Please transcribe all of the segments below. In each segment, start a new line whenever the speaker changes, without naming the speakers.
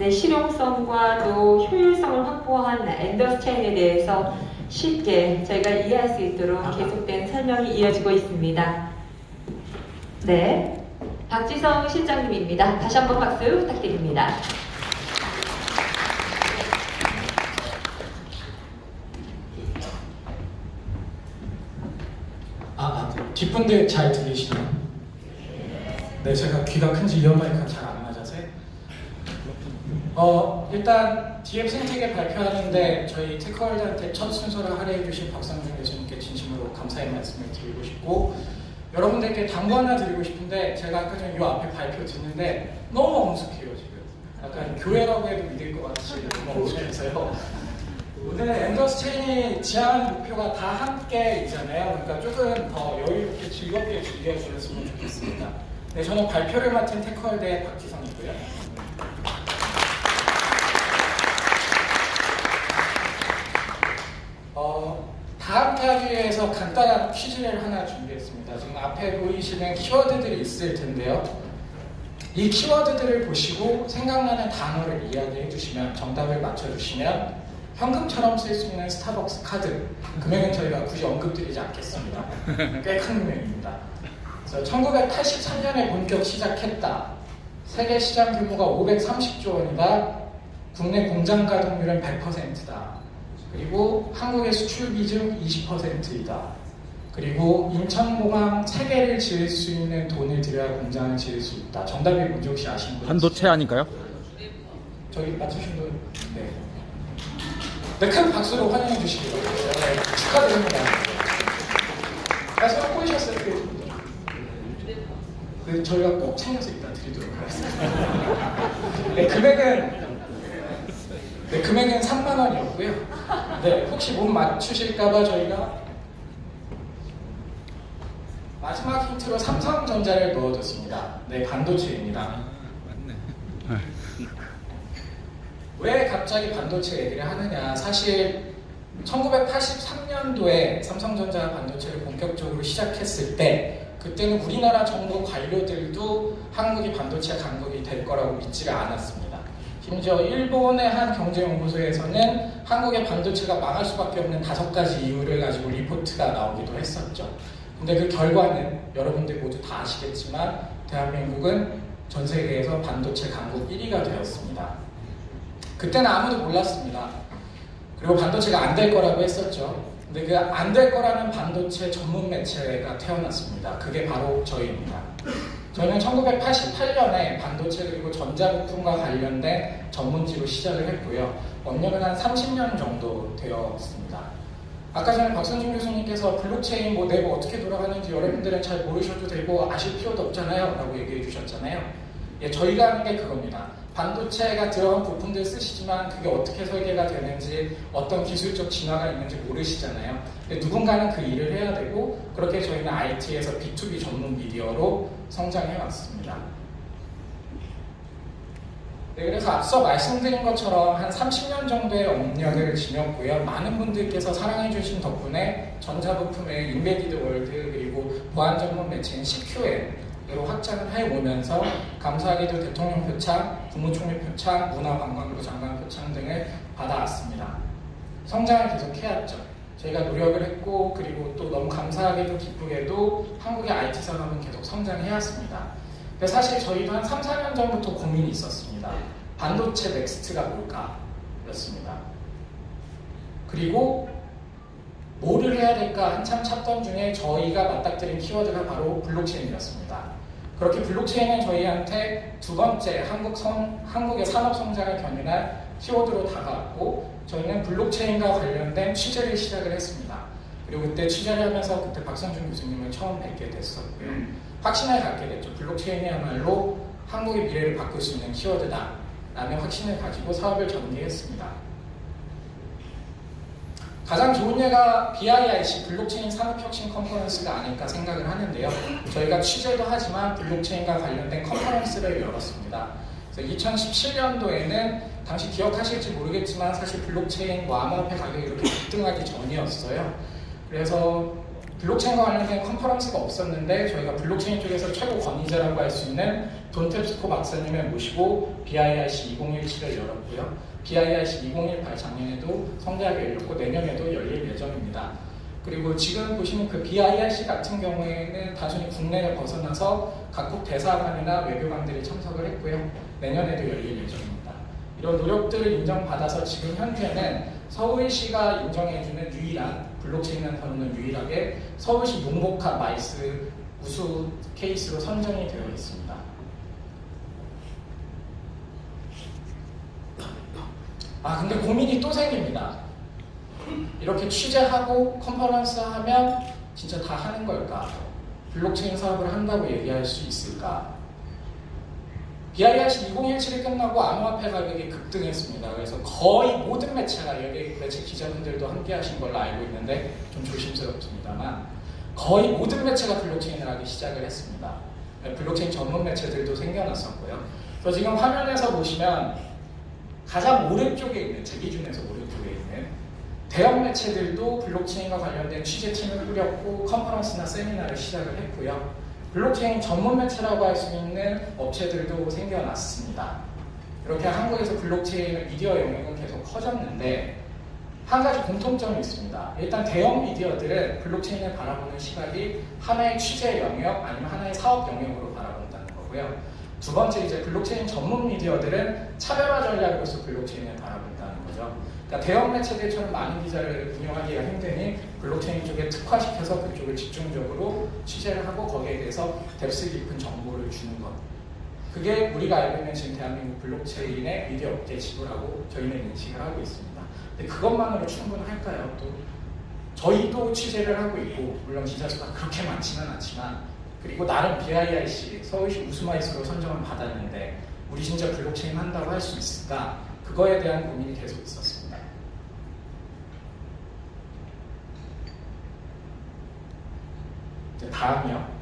네, 실용성과 또 효율성을 확보한 엔더스체인에 대해서 쉽게 저희가 이해할 수 있도록 계속된 설명이 이어지고 있습니다. 네, 박지성 실장님입니다. 다시 한번 박수 부탁드립니다.
뒷분들 잘 들리시나요? 네, 제가 귀가 큰지 이어마이크가 잘 안 맞아서요. 일단 DM 생태계 발표하는데 저희 테크월드한테 첫 순서를 할애해 주신 박상준 교수님께 진심으로 감사의 말씀을 드리고 싶고, 여러분들께 당부 하나 드리고 싶은데, 제가 아까 전에 이 앞에 발표 듣는데 너무 엄숙해요. 지금 약간 교회라고 해도 믿을 것 같이 너무 엄숙해서요. 오늘 엔더스체인이 지향하는 목표가 다 함께이잖아요. 그러니까 조금 더 여유롭게 즐겁게 즐겨주셨으면 좋겠습니다. 네, 저는 발표를 맡은 테크월드의 박지성이고요. 다 함께하기 위해서 간단한 퀴즈를 하나 준비했습니다. 지금 앞에 보이시는 키워드들이 있을 텐데요. 이 키워드들을 보시고 생각나는 단어를 이야기해 주시면, 정답을 맞춰주시면 현금처럼 쓸 수 있는 스타벅스 카드, 금액은 저희가 굳이 언급드리지 않겠습니다. 꽤 큰 금액입니다. 그래서 1983년에 본격 시작했다. 세계 시장 규모가 530조 원이다. 국내 공장 가동률은 100%다. 그리고 한국의 수출 비중 20%이다. 그리고 인천공항 3개를 지을 수 있는 돈을 들여야 공장을 지을 수 있다. 정답이 뭔지 혹시 아시는 분?
반도체 아닐까요?
저희 맞추신 분? 네. 네, 큰 박수로 환영해 주시기 바랍니다. 네, 축하드립니다. 마지막 보이셨어요? 네, 저희가 꼭 챙겨서 이따 드리도록 하겠습니다. 네, 금액은 3만 원이었고요. 네, 혹시 못 맞추실까봐 저희가 마지막 힌트로 삼성전자를 넣어뒀습니다. 네, 반도체입니다.
맞네.
왜 갑자기 반도체 얘기를 하느냐, 사실 1983년도에 삼성전자 반도체를 본격적으로 시작했을 때, 그때는 우리나라 정부 관료들도 한국이 반도체 강국이 될 거라고 믿지를 않았습니다. 심지어 일본의 한 경제연구소에서는 한국의 반도체가 망할 수밖에 없는 5가지 이유를 가지고 리포트가 나오기도 했었죠. 근데 그 결과는 여러분들 모두 다 아시겠지만 대한민국은 전 세계에서 반도체 강국 1위가 되었습니다. 그때는 아무도 몰랐습니다. 그리고 반도체가 안 될 거라고 했었죠. 근데 그 안 될 거라는 반도체 전문 매체가 태어났습니다. 그게 바로 저희입니다. 저희는 1988년에 반도체 그리고 전자부품과 관련된 전문지로 시작을 했고요. 업력은 한 30년 정도 되었습니다. 아까 전에 박선준 교수님께서 블록체인 뭐 내부 어떻게 돌아가는지 여러분들은 잘 모르셔도 되고 아실 필요도 없잖아요 라고 얘기해 주셨잖아요. 예, 저희가 하는 게 그겁니다. 반도체가 들어간 부품들 쓰시지만 그게 어떻게 설계가 되는지, 어떤 기술적 진화가 있는지 모르시잖아요. 근데 누군가는 그 일을 해야 되고, 그렇게 저희는 IT에서 B2B 전문 미디어로 성장해 왔습니다. 네, 그래서 앞서 말씀드린 것처럼 한 30년 정도의 업력을 지녔고요. 많은 분들께서 사랑해 주신 덕분에 전자부품의 인베디드 월드 그리고 보안 전문 매체인 CQN으로 확장을 해오면서 감사하게도 대통령 표창, 국무총리 표창, 문화관광부 장관 표창 등을 받아왔습니다. 성장을 계속 해왔죠. 저희가 노력을 했고, 그리고 또 너무 감사하게도 기쁘게도 한국의 IT 산업은 계속 성장해왔습니다. 근데 사실 저희도 한 3, 4년 전부터 고민이 있었습니다. 반도체 넥스트가 뭘까? 였습니다. 그리고 뭐를 해야 될까 한참 찾던 중에 저희가 맞닥뜨린 키워드가 바로 블록체인이었습니다. 그렇게 블록체인은 저희한테 두 번째 한국의 산업 성장을 견인할 키워드로 다가왔고, 저희는 블록체인과 관련된 취재를 시작을 했습니다. 그리고 그때 취재를 하면서 그때 박선준 교수님을 처음 뵙게 됐었고요. 확신을 갖게 됐죠. 블록체인이야말로 한국의 미래를 바꿀 수 있는 키워드다 라는 확신을 가지고 사업을 전개했습니다. 가장 좋은 예가 BIIC 블록체인 산업혁신 컨퍼런스가 아닐까 생각을 하는데요. 저희가 취재도 하지만 블록체인과 관련된 컨퍼런스를 열었습니다. 그래서 2017년도에는 당시 기억하실지 모르겠지만 사실 블록체인 암호화폐 가격이 이렇게 급등하기 전이었어요. 그래서 블록체인과 관련된 컨퍼런스가 없었는데 저희가 블록체인 쪽에서 최고 권위자라고 할 수 있는 돈텝스코 박사님을 모시고 BIRC 2017을 열었고요. BIRC 2018 작년에도 성대하게 열렸고 내년에도 열릴 예정입니다. 그리고 지금 보시는 그 BIRC 같은 경우에는 단순히 국내를 벗어나서 각국 대사관이나 외교관들이 참석을 했고요. 내년에도 열릴 예정입니다. 이런 노력들을 인정받아서 지금 현재는 서울시가 인정해주는 유일한 블록체인에서는 유일하게 서울시 농목화 마이스 우수 케이스로 선정이 되어 있습니다. 근데 고민이 또 생깁니다. 이렇게 취재하고 컨퍼런스 하면 진짜 다 하는 걸까? 블록체인 사업을 한다고 얘기할 수 있을까? BIRC 2017이 끝나고 암호화폐 가격이 급등했습니다. 그래서 거의 모든 매체가, 여기 매체 기자분들도 함께 하신 걸로 알고 있는데 좀 조심스럽습니다만 거의 모든 매체가 블록체인을 하기 시작을 했습니다. 블록체인 전문 매체들도 생겨났었고요. 그래서 지금 화면에서 보시면 가장 오른쪽에 있는, 제 기준에서 오른쪽에 있는 대형 매체들도 블록체인과 관련된 취재팀을 꾸렸고 컨퍼런스나 세미나를 시작을 했고요. 블록체인 전문 매체라고 할 수 있는 업체들도 생겨났습니다. 이렇게 한국에서 블록체인 미디어 영역은 계속 커졌는데 한 가지 공통점이 있습니다. 일단 대형 미디어들은 블록체인을 바라보는 시각이 하나의 취재 영역 아니면 하나의 사업 영역으로 바라본다는 거고요. 두 번째, 이제 블록체인 전문 미디어들은 차별화 전략으로서 블록체인을 바라본다는 거죠. 그러니까 대형 매체들처럼 많은 기자를 운영하기가 힘드니 블록체인 쪽에 특화시켜서 그쪽을 집중적으로 취재를 하고 거기에 대해서 뎁스 깊은 정보를 주는 것. 그게 우리가 알고 있는 지금 대한민국 블록체인의 미디어 업계 지도라고 저희는 인식을 하고 있습니다. 근데 그것만으로 충분할까요? 또 저희도 취재를 하고 있고 물론 기자 수가 그렇게 많지는 않지만 그리고 나름 BIRC 서울시 우수마이스로 선정을 받았는데 우리 진짜 블록체인 한다고 할 수 있을까? 그거에 대한 고민이 계속 있었습니다. 이제 다음이요.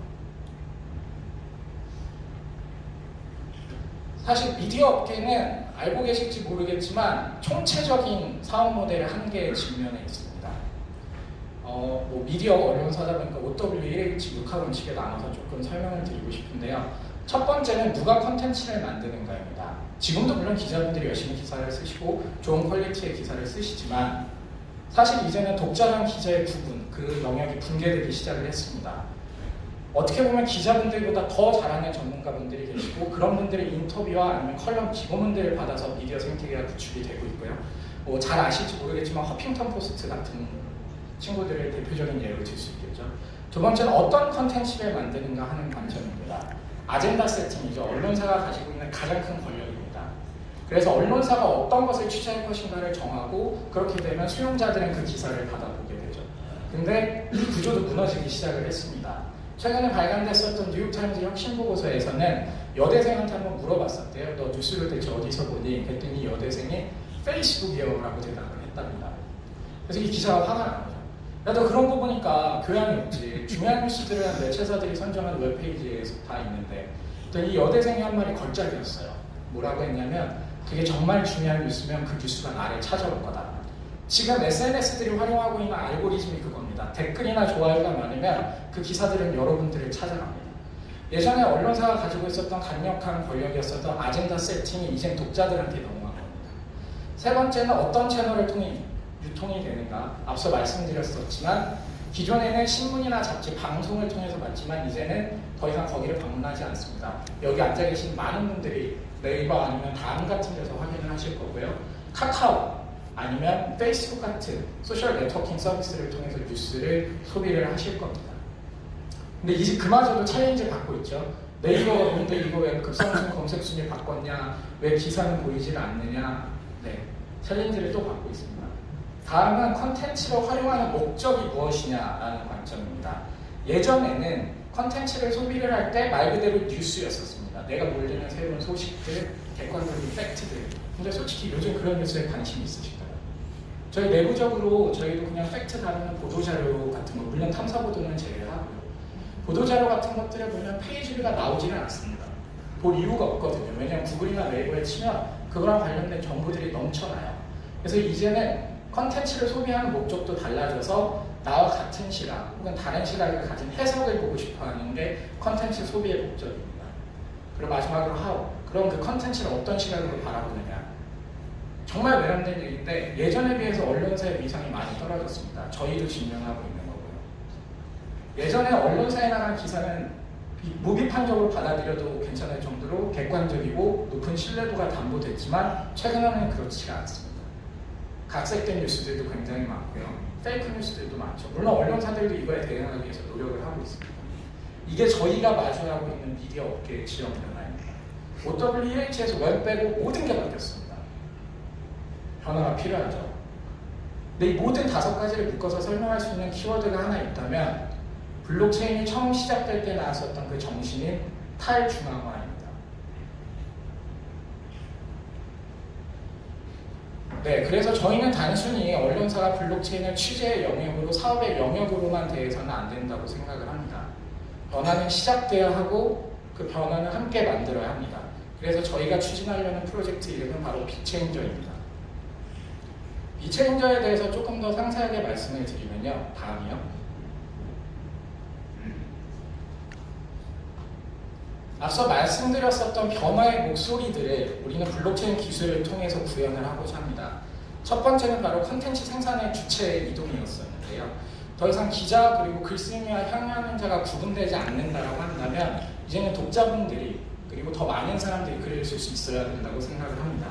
사실 미디어 업계는 알고 계실지 모르겠지만 총체적인 사업 모델의 한계에 직면해 있습니다. 미디어 언론사다 보니까 OW1, 6하 원칙에 나눠서 조금 설명을 드리고 싶은데요. 첫 번째는 누가 컨텐츠를 만드는가입니다. 지금도 물론 기자분들이 열심히 기사를 쓰시고 좋은 퀄리티의 기사를 쓰시지만 사실 이제는 독자랑 기자의 구분, 그 영역이 붕괴되기 시작을 했습니다. 어떻게 보면 기자분들보다 더 잘하는 전문가분들이 계시고 그런 분들의 인터뷰와 아니면 컬럼 기고문들을 받아서 미디어 생태계가 구축이 되고 있고요. 잘 아실지 모르겠지만 허핑턴 포스트 같은 친구들의 대표적인 예로 들 수 있겠죠. 두 번째는 어떤 컨텐츠를 만드는가 하는 관점입니다. 아젠다 세팅이죠. 언론사가 가지고 있는 가장 큰 권력입니다. 그래서 언론사가 어떤 것을 취재할 것인가를 정하고 그렇게 되면 수용자들은 그 기사를 받아보게 되죠. 근데 이 구조도 무너지기 시작을 했습니다. 최근에 발간됐었던 뉴욕타임즈 혁신보고서에서는 여대생한테 한번 물어봤었대요. 너 뉴스를 대체 어디서 보니? 그랬더니 여대생이 페이스북이요라고 대답을 했답니다. 그래서 이 기사가 화가 난 거죠. 야, 너 그런 거 보니까 교양이 없지. 중요한 뉴스들은 매체사들이 선정한 웹페이지에 다 있는데 또 이 여대생이 한 말이 걸작이었어요. 뭐라고 했냐면 그게 정말 중요한 뉴스면 그 뉴스가 나를 찾아올 거다. 지금 SNS들이 활용하고 있는 알고리즘이 그겁니다. 댓글이나 좋아요가 많으면 그 기사들은 여러분들을 찾아갑니다. 예전에 언론사가 가지고 있었던 강력한 권력이었었던 아젠다 세팅이 이젠 독자들한테 넘어간 겁니다. 세 번째는 어떤 채널을 통해 유통이 되는가. 앞서 말씀드렸었지만 기존에는 신문이나 잡지, 방송을 통해서 봤지만 이제는 더 이상 거기를 방문하지 않습니다. 여기 앉아 계신 많은 분들이 네이버 아니면 다음 같은 데서 확인을 하실 거고요. 카카오 아니면 페이스북 같은 소셜 네트워킹 서비스를 통해서 뉴스를 소비를 하실 겁니다. 근데 이제 그마저도 챌린지 받고 있죠. 네이버가 뭔데 이거 왜 급상승 검색 순위 바꿨냐, 왜 기사는 보이질 않느냐, 챌린지를 또 받고 있습니다. 다음은 컨텐츠를 활용하는 목적이 무엇이냐라는 관점입니다. 예전에는 컨텐츠를 소비를 할 때 말 그대로 뉴스였었습니다. 내가 모르는 새로운 소식들, 객관적인 팩트들. 근데 솔직히 요즘 그런 뉴스에 관심이 있으실까요? 저희 내부적으로 저희도 그냥 팩트 다루는 보도자료 같은 거, 물론 탐사보도는 제외하고요. 보도자료 같은 것들에 보면 페이지가 나오지는 않습니다. 볼 이유가 없거든요. 왜냐하면 구글이나 네이버에 치면 그거랑 관련된 정보들이 넘쳐나요. 그래서 이제는 컨텐츠를 소비하는 목적도 달라져서 나와 같은 시각 혹은 다른 시각을 가진 해석을 보고 싶어 하는 게 컨텐츠 소비의 목적입니다. 그리고 마지막으로 how. 그럼 그 컨텐츠를 어떤 시각으로 바라보느냐. 정말 외람된 얘기인데 예전에 비해서 언론사의 위상이 많이 떨어졌습니다. 저희도 증명하고 있는 거고요. 예전에 언론사에 나간 기사는 무비판적으로 받아들여도 괜찮을 정도로 객관적이고 높은 신뢰도가 담보됐지만 최근에는 그렇지가 않습니다. 각색된 뉴스들도 굉장히 많고요. 페이크 뉴스들도 많죠. 물론 언론사들도 이거에 대응하기 위해서 노력을 하고 있습니다. 이게 저희가 마주하고 있는 미디어 업계의 지형 변화입니다. OWH에서 웹 빼고 모든 게 바뀌었습니다. 변화가 필요하죠. 근데 이 모든 5가지를 묶어서 설명할 수 있는 키워드가 하나 있다면 블록체인이 처음 시작될 때 나왔었던 그 정신인 탈중앙화입니다. 네, 그래서 저희는 단순히 언론사가 블록체인을 취재의 영역으로, 사업의 영역으로만 대해서는 안 된다고 생각을 합니다. 변화는 시작돼야 하고 그 변화는 함께 만들어야 합니다. 그래서 저희가 추진하려는 프로젝트 이름은 바로 빅체인저입니다. 빅체인저에 대해서 조금 더 상세하게 말씀을 드리면요. 다음이요. 앞서 말씀드렸었던 변화의 목소리들을 우리는 블록체인 기술을 통해서 구현을 하고자 합니다. 첫 번째는 바로 콘텐츠 생산의 주체의 이동이었었는데요. 더 이상 기자 그리고 글쓰기와 향유하는 자가 구분되지 않는다라고 한다면 이제는 독자분들이 그리고 더 많은 사람들이 글을 쓸 수 있어야 된다고 생각을 합니다.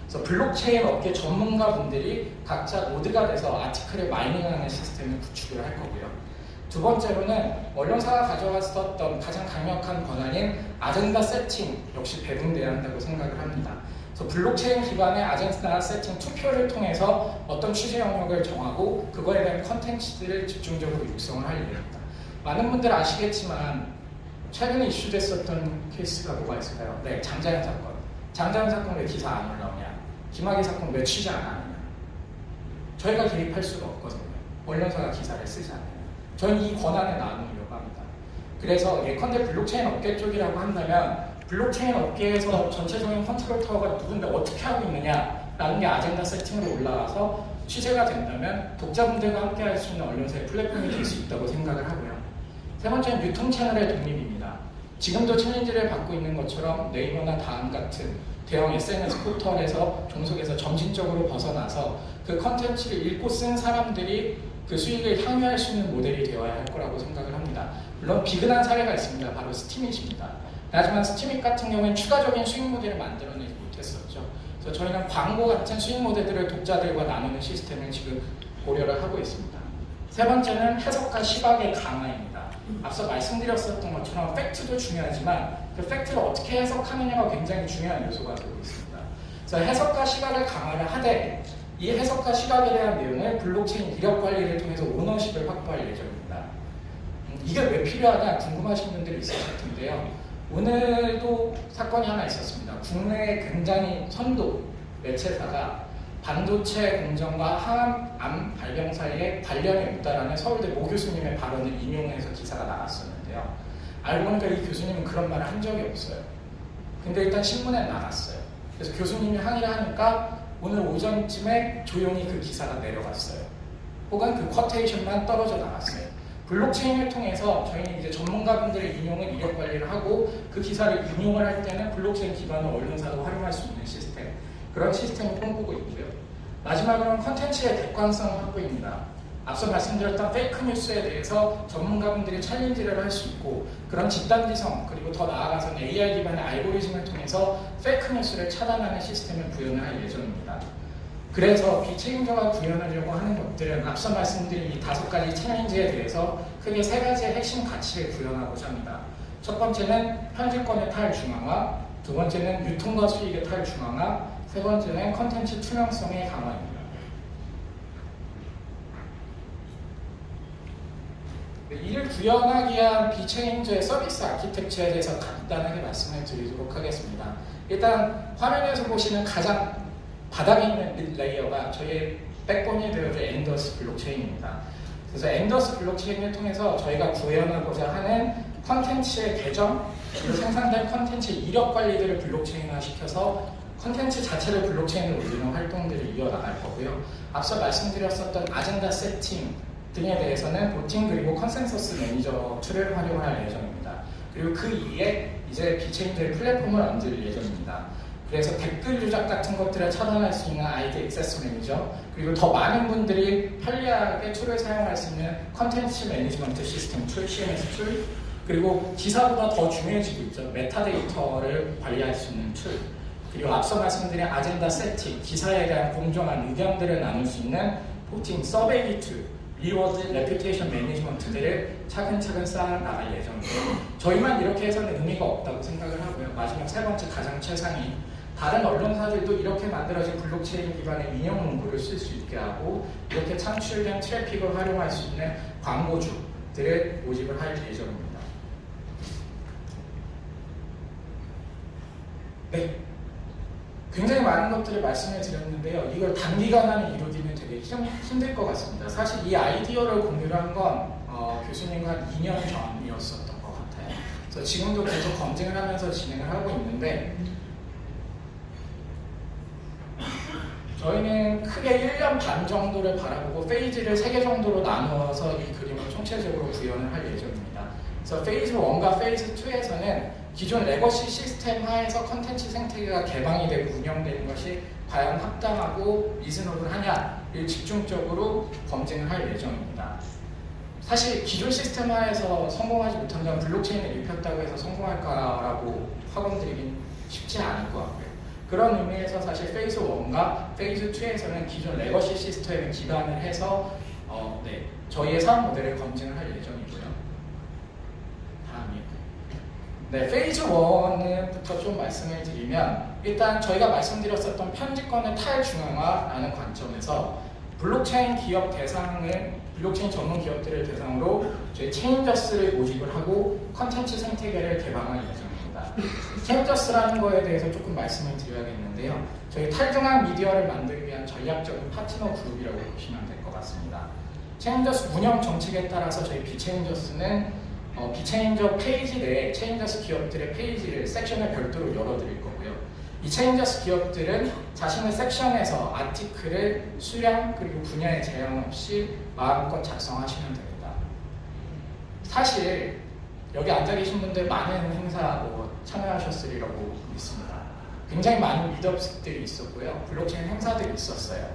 그래서 블록체인 업계 전문가분들이 각자 노드가 돼서 아티클을 마이닝하는 시스템을 구축을 할 거고요. 두 번째로는 언론사가 가져왔었던 가장 강력한 권한인 아젠다 세팅 역시 배분돼야 한다고 생각을 합니다. 그래서 블록체인 기반의 아젠다 세팅 투표를 통해서 어떤 취재 영역을 정하고 그거에 대한 컨텐츠들을 집중적으로 육성을 할 예정입니다. 많은 분들 아시겠지만 최근에 이슈됐었던 케이스가 뭐가 있을까요? 네, 장자연 사건. 장자연 사건 왜 기사 안 올라오냐? 김학의 사건 왜 취재 안 하느냐? 저희가 개입할 수가 없거든요. 언론사가 기사를 쓰지 않아요. 저는 이 권한을 나누려고 합니다. 그래서 예컨대 블록체인 업계 쪽이라고 한다면 블록체인 업계에서 전체적인 컨트롤 타워가 누군데 어떻게 하고 있느냐라는 게 아젠다 세팅으로 올라와서 취재가 된다면 독자분들과 함께 할 수 있는 언론사의 플랫폼이 될 수 있다고 생각을 하고요. 세 번째는 유통 채널의 독립입니다. 지금도 챌린지를 받고 있는 것처럼 네이버나 다음 같은 대형 SNS 포털에서 종속에서 점진적으로 벗어나서 그 컨텐츠를 읽고 쓴 사람들이 그 수익을 향유할 수 있는 모델이 되어야 할 거라고 생각을 합니다. 물론 비근한 사례가 있습니다. 바로 스팀잇입니다. 하지만 스팀잇 같은 경우는 추가적인 수익 모델을 만들어내지 못했었죠. 그래서 저희는 광고 같은 수익 모델들을 독자들과 나누는 시스템을 지금 고려를 하고 있습니다. 세 번째는 해석과 시각의 강화입니다. 앞서 말씀드렸었던 것처럼 팩트도 중요하지만 그 팩트를 어떻게 해석하느냐가 굉장히 중요한 요소가 되고 있습니다. 그래서 해석과 시각을 강화를 하되 이 해석과 시각에 대한 내용을 블록체인 이력 관리를 통해서 오너십을 확보할 예정입니다. 이게 왜 필요하냐 궁금하신 분들이 있으실 텐데요. 오늘도 사건이 하나 있었습니다. 국내에 굉장히 선도 매체사가 반도체 공정과 항암 발병 사이에 관련이 없다라는 서울대 모 교수님의 발언을 인용해서 기사가 나갔었는데요. 알고 보니까 이 교수님은 그런 말을 한 적이 없어요. 근데 일단 신문에 나갔어요. 그래서 교수님이 항의를 하니까 오늘 오전쯤에 조용히 그 기사가 내려갔어요. 혹은 그 쿼테이션만 떨어져 나갔어요. 블록체인을 통해서 저희는 이제 전문가분들의 인용을 이력 관리를 하고 그 기사를 인용을 할 때는 블록체인 기반의 언론사도 활용할 수 있는 시스템, 그런 시스템을 꿈꾸고 있고요. 마지막으로는 컨텐츠의 객관성 확보입니다. 앞서 말씀드렸던 페이크 뉴스에 대해서 전문가분들이 챌린지를 할 수 있고 그런 집단지성 그리고 더 나아가서는 AI 기반의 알고리즘을 통해서 페이크 뉴스를 차단하는 시스템을 구현을 할 예정입니다. 그래서 빅체인저가 구현하려고 하는 것들은 앞서 말씀드린 이 5가지 챌린지에 대해서 크게 3가지의 핵심 가치를 구현하고자 합니다. 첫 번째는 현지권의 탈중앙화, 두 번째는 유통과 수익의 탈중앙화, 세 번째는 컨텐츠 투명성의 강화입니다. 이를 구현하기 위한 빅체인저의 서비스 아키텍처에 대해서 간단하게 말씀을 드리도록 하겠습니다. 일단 화면에서 보시는 가장 바닥에 있는 레이어가 저희의 백본이 되어줄 엔더스 블록체인입니다. 그래서 엔더스 블록체인을 통해서 저희가 구현하고자 하는 컨텐츠의 계정, 그리고 생산된 컨텐츠 이력 관리들을 블록체인화 시켜서 컨텐츠 자체를 블록체인으로 올리는 활동들을 이어나갈 거고요. 앞서 말씀드렸었던 아젠다 세팅, 등에 대해서는 보팅 그리고 컨센서스 매니저 툴을 활용할 예정입니다. 그리고 그 이에 이제 비체인저의 플랫폼을 얹을 예정입니다. 그래서 댓글 조작 같은 것들을 차단할 수 있는 아이디 액세스 매니저, 그리고 더 많은 분들이 편리하게 툴을 사용할 수 있는 컨텐츠 매니지먼트 시스템 툴, CMS 툴, 그리고 기사보다 더 중요해지고 있죠. 메타데이터를 관리할 수 있는 툴, 그리고 앞서 말씀드린 아젠다 세팅, 기사에 대한 공정한 의견들을 나눌 수 있는 보팅, 서베이 툴, 리워드, 레퓨테이션 매니지먼트들을 차근차근 쌓아나갈 예정이에요. 저희만 이렇게 해서는 의미가 없다고 생각을 하고요. 마지막 세 번째 가장 최상위, 다른 언론사들도 이렇게 만들어진 블록체인 기반의 인용 문구를 쓸 수 있게 하고 이렇게 창출된 트래픽을 활용할 수 있는 광고주들을 모집을 할 예정입니다. 네, 굉장히 많은 것들을 말씀을 드렸는데요. 이걸 단기간 안에 이루기는 되게 힘들 것 같습니다. 사실 이 아이디어를 공유를 한 건 교수님과 한 2년 전이었었던 것 같아요. 그래서 지금도 계속 검증을 하면서 진행을 하고 있는데 저희는 크게 1년 반 정도를 바라보고 페이지를 3개 정도로 나누어서 이 그림을 총체적으로 구현을 할 예정입니다. 그래서 페이즈 1과 페이즈 2에서는 기존 레거시 시스템 하에서 컨텐츠 생태계가 개방이 되고 운영되는 것이 과연 합당하고 리즈너블하냐를 집중적으로 검증을 할 예정입니다. 사실 기존 시스템 하에서 성공하지 못한다면 블록체인을 입혔다고 해서 성공할까라고 확언드리긴 쉽지 않을 것 같고요. 그런 의미에서 사실 페이즈 1과 페이즈 2에서는 기존 레거시 시스템에 기반을 해서 저희의 사업 모델을 검증을 할 예정이고요. 다음이요. 네, 페이즈 1부터 좀 말씀을 드리면 일단 저희가 말씀드렸었던 편집권의 탈중앙화라는 관점에서 블록체인 기업 대상을 블록체인 전문 기업들을 대상으로 저희 체인저스를 모집을 하고 컨텐츠 생태계를 개방할 예정입니다. 체인저스라는 거에 대해서 조금 말씀을 드려야겠는데요. 저희 탈중앙 미디어를 만들기 위한 전략적인 파트너 그룹이라고 보시면 될 것 같습니다. 체인저스 운영 정책에 따라서 저희 비체인저스는 비체인저 페이지 내에 체인저스 기업들의 페이지를 섹션을 별도로 열어드릴 거고요. 이 체인저스 기업들은 자신의 섹션에서 아티클을 수량 그리고 분야에 제한 없이 마음껏 작성하시면 됩니다. 사실 여기 앉아 계신 분들 많은 행사 참여하셨으리라고 믿습니다. 굉장히 많은 미드업들이 있었고요. 블록체인 행사들이 있었어요.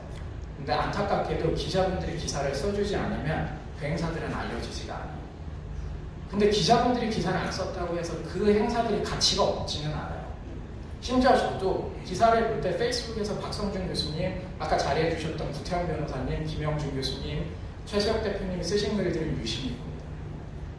근데 안타깝게도 기자분들이 기사를 써주지 않으면 그 행사들은 알려지지가 않아요. 근데 기자분들이 기사를 안 썼다고 해서 그 행사들이 가치가 없지는 않아요. 심지어 저도 기사를 볼 때 페이스북에서 박성준 교수님, 아까 자리해 주셨던 구태환 변호사님, 김영준 교수님, 최수혁 대표님이 쓰신 글들을 유심히 봅니다.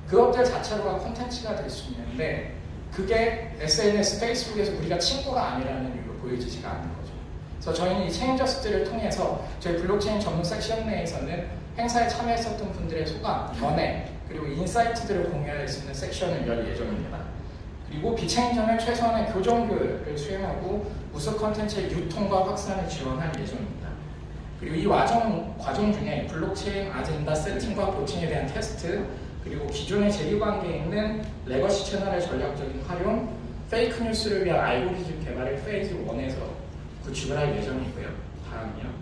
그것들 자체로가 콘텐츠가 될 수 있는데 그게 SNS, 페이스북에서 우리가 친구가 아니라는 이유로 보여지지가 않는 거죠. 그래서 저희는 이 체인저스들을 통해서 저희 블록체인 전문 섹션 내에서는 행사에 참여했었던 분들의 소감, 연애, 그리고 인사이트들을 공유할 수 있는 섹션을 열 예정입니다. 그리고 비체인저는 최소한의 교정교육을 수행하고 우수 컨텐츠의 유통과 확산을 지원할 예정입니다. 그리고 이 과정 중에 블록체인 아젠다 세팅과 보팅에 대한 테스트, 그리고 기존의 제2관계에 있는 레거시 채널의 전략적인 활용, 페이크 뉴스를 위한 알고리즘 개발을 페이즈 1에서 구축을 할 예정이고요. 다음이요.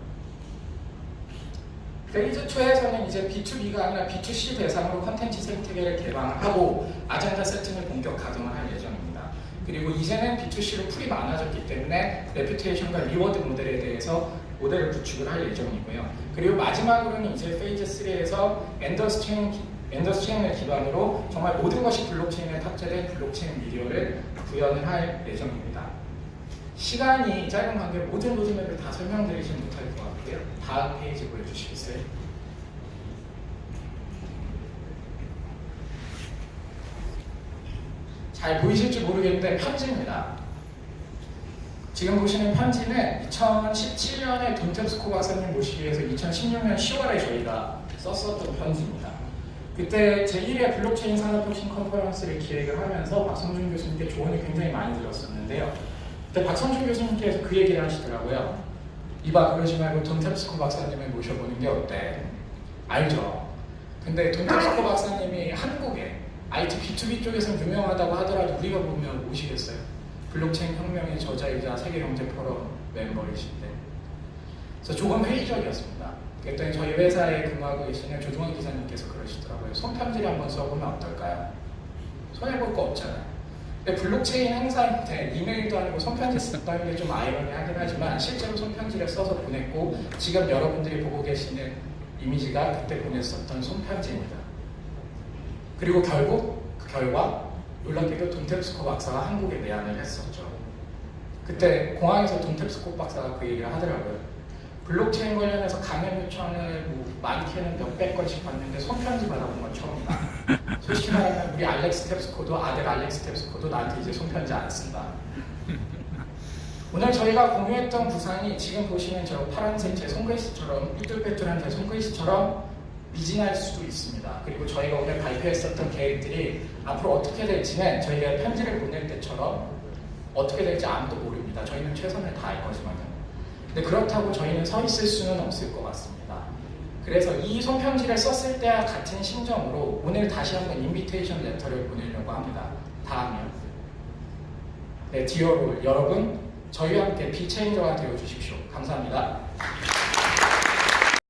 페이즈 2에서는 이제 B2B가 아니라 B2C 대상으로 컨텐츠 생태계를 개방하고 아젠다 세팅을 본격 가동을 할 예정입니다. 그리고 이제는 B2C로 풀이 많아졌기 때문에 레퓨테이션과 리워드 모델에 대해서 모델을 구축을 할 예정이고요. 그리고 마지막으로는 이제 페이즈 3에서 엔더스체인을 기반으로 정말 모든 것이 블록체인에 탑재된 블록체인 미디어를 구현을 할 예정입니다. 시간이 짧은 관계로 모든 로드맵을 다 설명드리진 못할 것 같고요. 다음 페이지 보여주시겠어요? 잘 보이실지 모르겠는데 편지입니다. 지금 보시는 편지는 2017년에 돈템스코 박사님 모시기 위해서 2016년 10월에 저희가 썼었던 편지입니다. 그때 제1회 블록체인 산업혁신 컨퍼런스를 기획을 하면서 박성준 교수님께 조언을 굉장히 많이 들었었는데요. 그때 박성준 교수님께서 그 얘기를 하시더라고요. 이봐, 그러지 말고 돈템스코 박사님을 모셔보는 게 어때? 알죠? 근데 돈템스코 박사님이 한국에 IT B2B 쪽에서는 유명하다고 하더라도 우리가 보면 모시겠어요? 블록체인 혁명의 저자이자 세계경제포럼 멤버이신데. 그래서 조금 회의적이었습니다. 그랬더니 저희 회사에 근무하고 계시는 조종원 기사님께서 그러시더라고요. 손편지를 한번 써보면 어떨까요? 손해볼 거 없잖아요. 근데 블록체인 행사인데 이메일도 아니고 손편지 쓴다는 게 좀 아이러니하긴 하지만 실제로 손편지를 써서 보냈고 지금 여러분들이 보고 계시는 이미지가 그때 보냈었던 손편지입니다. 그리고 결국 그 결과 놀랍게도 돈텝스코 박사가 한국에 내한을 했었죠. 그때 공항에서 돈텝스코 박사가 그 얘기를 하더라고요. 블록체인 관련해서 강연 요청을 뭐 많게는 몇백 건씩 받는데 손편지 받아본 건 처음이다. 솔직히 말하면 우리 알렉스 텝스코도 아들 알렉스 텝스코도 나한테 이제 손편지 안 쓴다. 오늘 저희가 공유했던 구상이 지금 보시는 저 파란색 제 손글씨처럼 삐뚤빼뚤한 제 손글씨처럼 미진할 수도 있습니다. 그리고 저희가 오늘 발표했었던 계획들이 앞으로 어떻게 될지는 저희가 편지를 보낼 때처럼 어떻게 될지 아무도 모릅니다. 저희는 최선을 다할 거지만요. 근데 그렇다고 저희는 서 있을 수는 없을 것 같습니다. 그래서 이 손편지를 썼을 때와 같은 심정으로 오늘 다시 한번 인비테이션 레터를 보내려고 합니다. 다음이요. 네, 디어롤 여러분 저희와 함께 비체인저가 되어주십시오. 감사합니다.